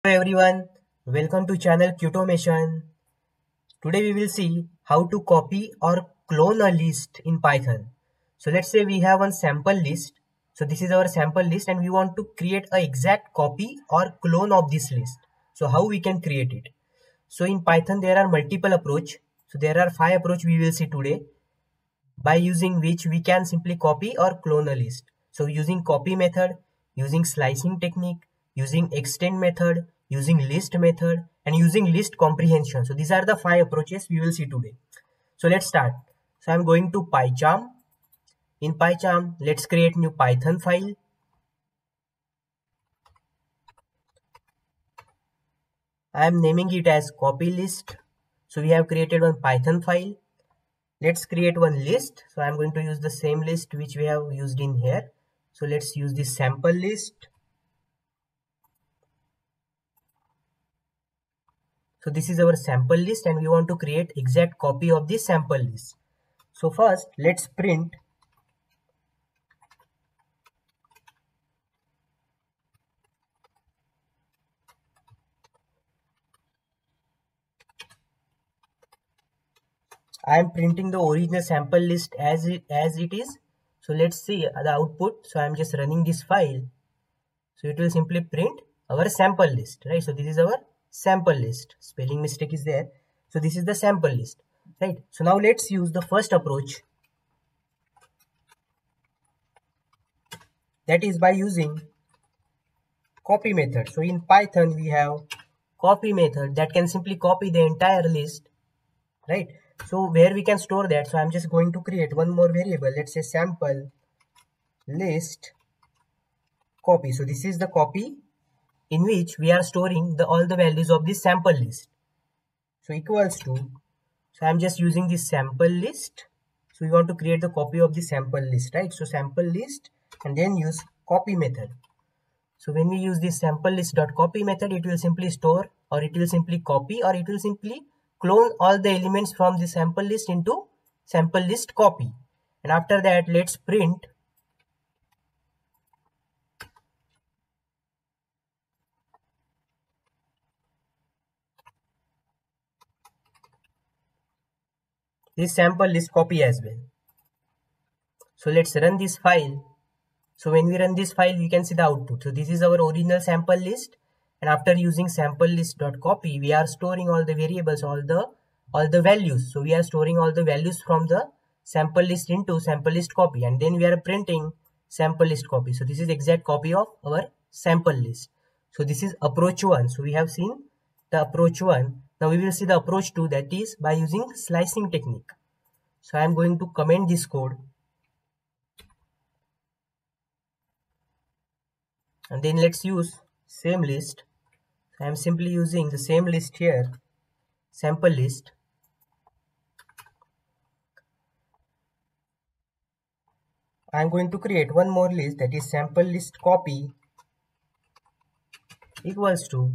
Hello everyone, welcome to channel Qtomation. Today we will see how to copy or clone a list in Python. So let's say we have one sample list. So this is our sample list and we want to create an exact copy or clone of this list. So how we can create it? So in Python there are multiple approach. So there are 5 approach we will see today, by using which we can simply copy or clone a list. So using copy method, using slicing technique, using extend method, using list method, and using list comprehension. So these are the 5 approaches we will see today. So let's start. So I'm going to PyCharm. In PyCharm, let's create new Python file. I am naming it as copy list. So we have created one Python file. Let's create one list. So I'm going to use the same list which we have used in here. So let's use this sample list. So this is our sample list and we want to create exact copy of this sample list. So first let's print I am printing the original sample list as it is. So let's see the output. So I'm just running this file. So it will simply print our sample list, right? So this is our sample list. Spelling mistake is there. So this is the sample list, right? So now let's use the first approach, that is by using copy method. So in Python we have copy method that can simply copy the entire list, right? So where we can store that, so I'm just going to create one more variable. Let's say sample list copy. So this is the copy in which we are storing all the values of this sample list. So equals to, so I'm just using this sample list. So we want to create the copy of the sample list, right? So sample list and then use copy method. So when we use this sample list dot copy method, it will simply store, or it will simply copy, or it will simply clone all the elements from the sample list into sample list copy. And after that, let's print this sample list copy as well. So let's run this file. So when we run this file, we can see the output. So this is our original sample list. And after using sample list dot copy, we are storing all the variables, all the values. So we are storing all the values from the sample list into sample list copy, and then we are printing sample list copy. So this is exact copy of our sample list. So this is approach 1. So we have seen the approach 1. Now we will see the approach 2, that is by using slicing technique. So I am going to comment this code, and then let's use same list. I am simply using the same list here, sample list. I am going to create one more list, that is sample list copy equals to,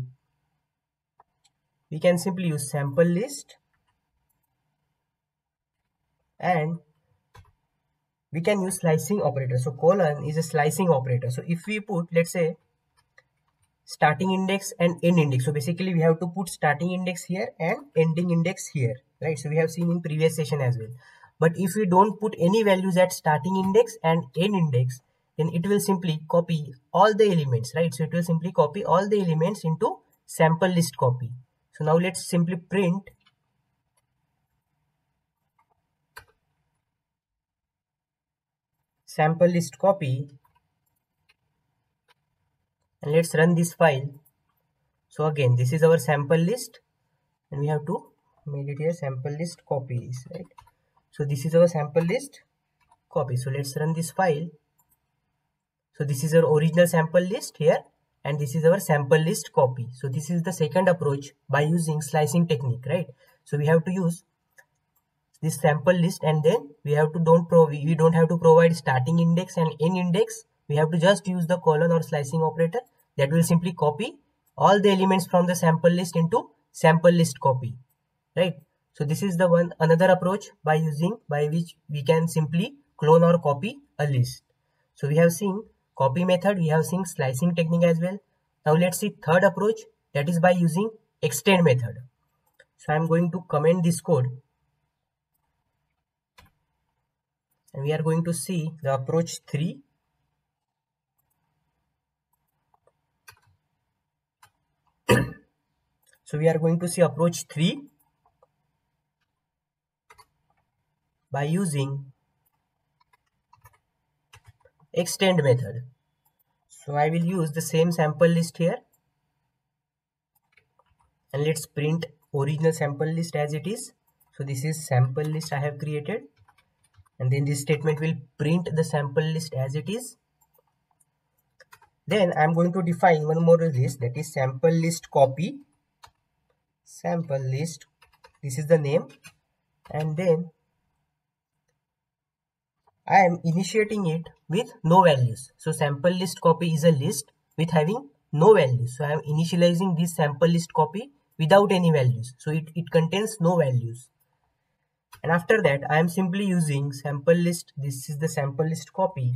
we can simply use sample list and we can use slicing operator. So colon is a slicing operator. So if we put, let's say, starting index and end index, so basically we have to put starting index here and ending index here, right? So we have seen in previous session as well. But if we don't put any values at starting index and end index, then it will simply copy all the elements, right? So it will simply copy all the elements into sample list copy. So now let's simply print sample list copy and let's run this file. So again, this is our sample list and we have to make it here sample list copies, right? So this is our sample list copy. So let's run this file. So this is our original sample list here and this is our sample list copy. So this is the second approach by using slicing technique, right? So we have to use this sample list and then we don't have to provide starting index and end index. We have to just use the colon or slicing operator that will simply copy all the elements from the sample list into sample list copy, right? So this is the another approach by which we can simply clone or copy a list. So we have seen copy method, we have seen slicing technique as well. Now let's see third approach, that is by using extend method. So I'm going to comment this code, and we are going to see the approach 3. So we are going to see approach 3 by using extend method. So I will use the same sample list here, and let's print original sample list as it is. So this is sample list I have created, and then this statement will print the sample list as it is. Then I'm going to define one more list, that is sample list copy. Sample list, this is the name, and then I am initiating it with no values. So sample list copy is a list with having no values. So I am initializing this sample list copy without any values. So it contains no values. And after that, I am simply using sample list. This is the sample list copy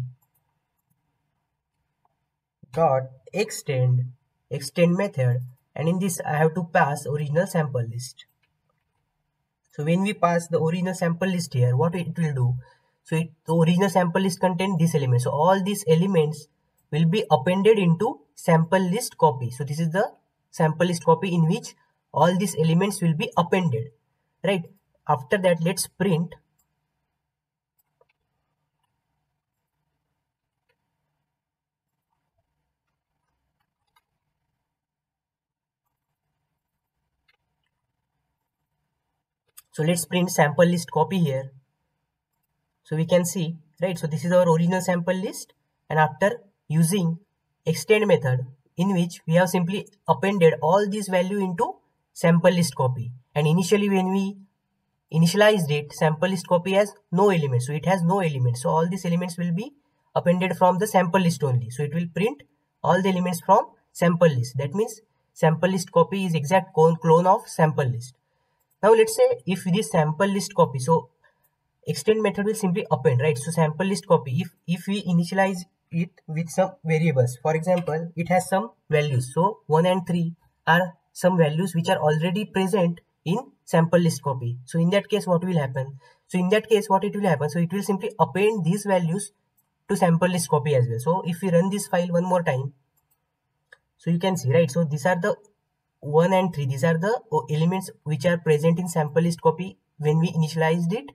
dot extend method, and in this I have to pass original sample list. So when we pass the original sample list here, what it will do? So the original sample list contains this element. So all these elements will be appended into sample list copy. So this is the sample list copy in which all these elements will be appended, right? After that, let's print sample list copy here. So we can see, right? So this is our original sample list, and after using extend method, in which we have simply appended all these value into sample list copy. And initially when we initialized it, sample list copy has no elements, so it has no elements. So all these elements will be appended from the sample list only. So it will print all the elements from sample list. That means sample list copy is exact clone of sample list. Now let's say if this sample list copy, so extend method will simply append, right? So sample list copy, if we initialize it with some variables, for example, it has some values. So 1 and 3 are some values which are already present in sample list copy. So in that case, what will happen? So in that case, what it will happen? So it will simply append these values to sample list copy as well. So if we run this file one more time, so you can see, right? So these are the 1 and 3. These are the elements which are present in sample list copy when we initialized it,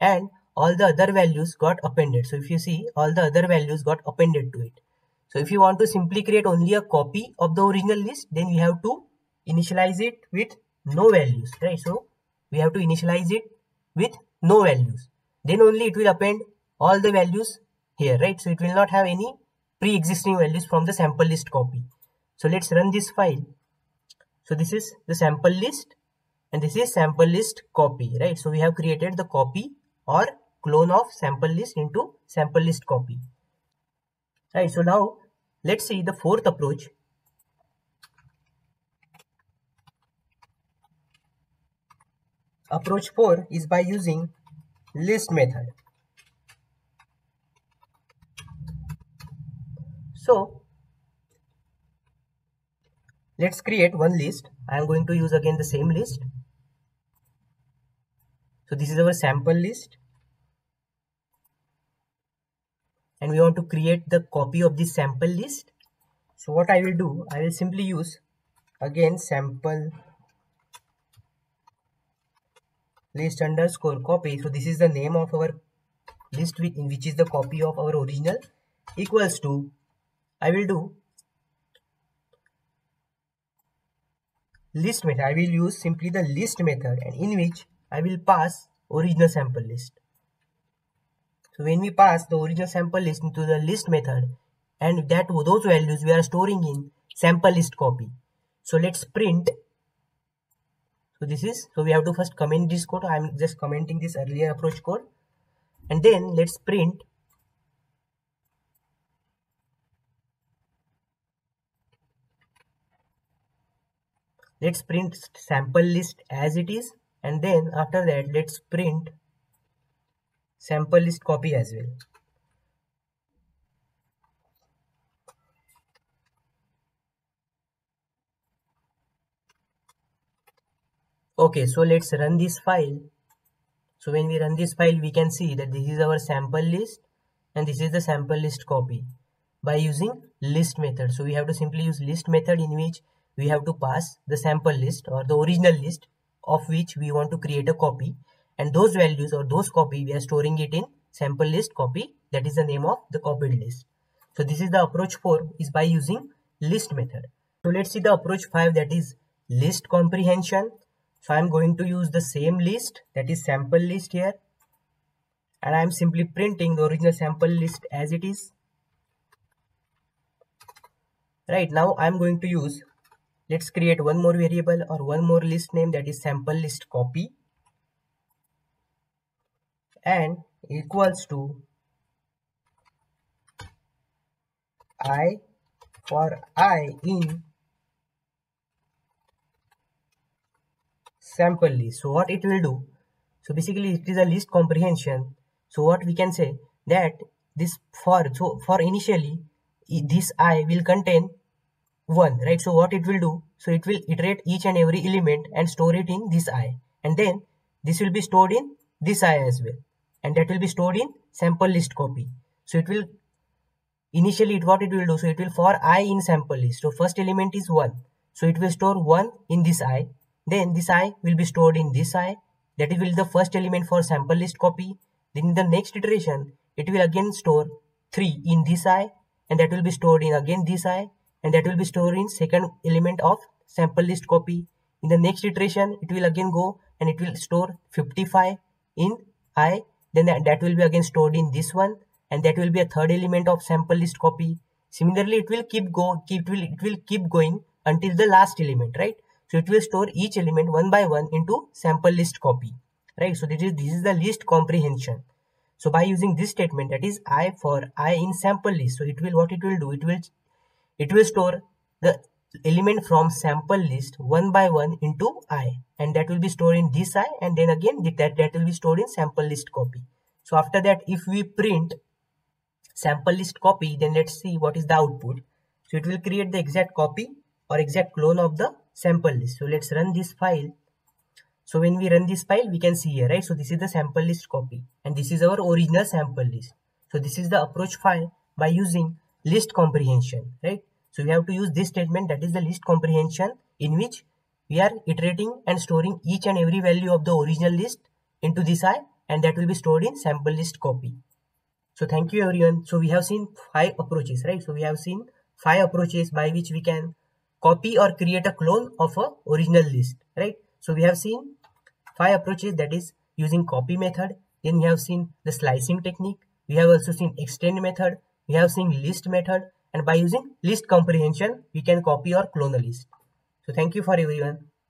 and all the other values got appended. So if you see, all the other values got appended to it. So if you want to simply create only a copy of the original list, then we have to initialize it with no values, right? So we have to initialize it with no values. Then only it will append all the values here, right? So it will not have any pre-existing values from the sample list copy. So let's run this file. So this is the sample list, and this is sample list copy, right? So we have created the copy or clone of sample list into sample list copy, right? So now let's see the fourth approach. Approach 4 is by using list method. So let's create one list. I am going to use again the same list. So this is our sample list, and we want to create the copy of this sample list. So what I will do, I will simply use again sample list underscore copy. So this is the name of our list in which is the copy of our original, equals to, I will do list method. I will use simply the list method, and in which I will pass original sample list. So when we pass the original sample list into the list method, and those values we are storing in sample list copy. So let's print. So we have to first comment this code. I am just commenting this earlier approach code, and then let's print sample list as it is, and then after that let's print sample list copy as well. Okay, so let's run this file. So when we run this file, we can see that this is our sample list and this is the sample list copy by using list method. So we have to simply use list method, in which we have to pass the sample list or the original list of which we want to create a copy, and those values or those copy we are storing it in sample list copy. That is the name of the copied list. So this is the approach 4, is by using list method. So let's see the approach 5, that is list comprehension. So I'm going to use the same list, that is sample list here, and I'm simply printing the original sample list as it is. Right now I'm going to use, let's create one more variable or one more list name, that is sample list copy, and equals to I for I in sample list. So what it will do, so basically it is a list comprehension. So what we can say, that this for initially this I will contain 1, right? So what it will do, so it will iterate each and every element and store it in this I, and then this will be stored in this I as well, and that will be stored in sample list copy. So it will initially what it will do, so it will for I in sample list, so first element is 1, so it will store 1 in this I, then this I will be stored in this I, that will be the first element for sample list copy. Then in the next iteration it will again store 3 in this I, and that will be stored in again this I, and that will be stored in second element of sample list copy. In the next iteration it will again go and it will store 55 in I, then that will be again stored in this one, and that will be a third element of sample list copy. Similarly it will keep going until the last element, right? So it will store each element one by one into sample list copy, right? So this is the list comprehension. So by using this statement, that is I for I in sample list, so it will what it will do, it will store the element from sample list one by one into I, and that will be stored in this I, and then again that will be stored in sample list copy. So after that, if we print sample list copy, then let's see what is the output. So it will create the exact copy or exact clone of the sample list. So let's run this file. So when we run this file, we can see here, right? So this is the sample list copy, and this is our original sample list. So this is the approach file by using list comprehension, right? So we have to use this statement, that is the list comprehension, in which we are iterating and storing each and every value of the original list into this I, and that will be stored in sample list copy. So thank you everyone. So we have seen 5 approaches, right? So we have seen 5 approaches by which we can copy or create a clone of a original list, right? So we have seen 5 approaches, that is using copy method. Then we have seen the slicing technique. We have also seen extend method. We have seen list method, and by using list comprehension, we can copy or clone a list. So thank you for everyone.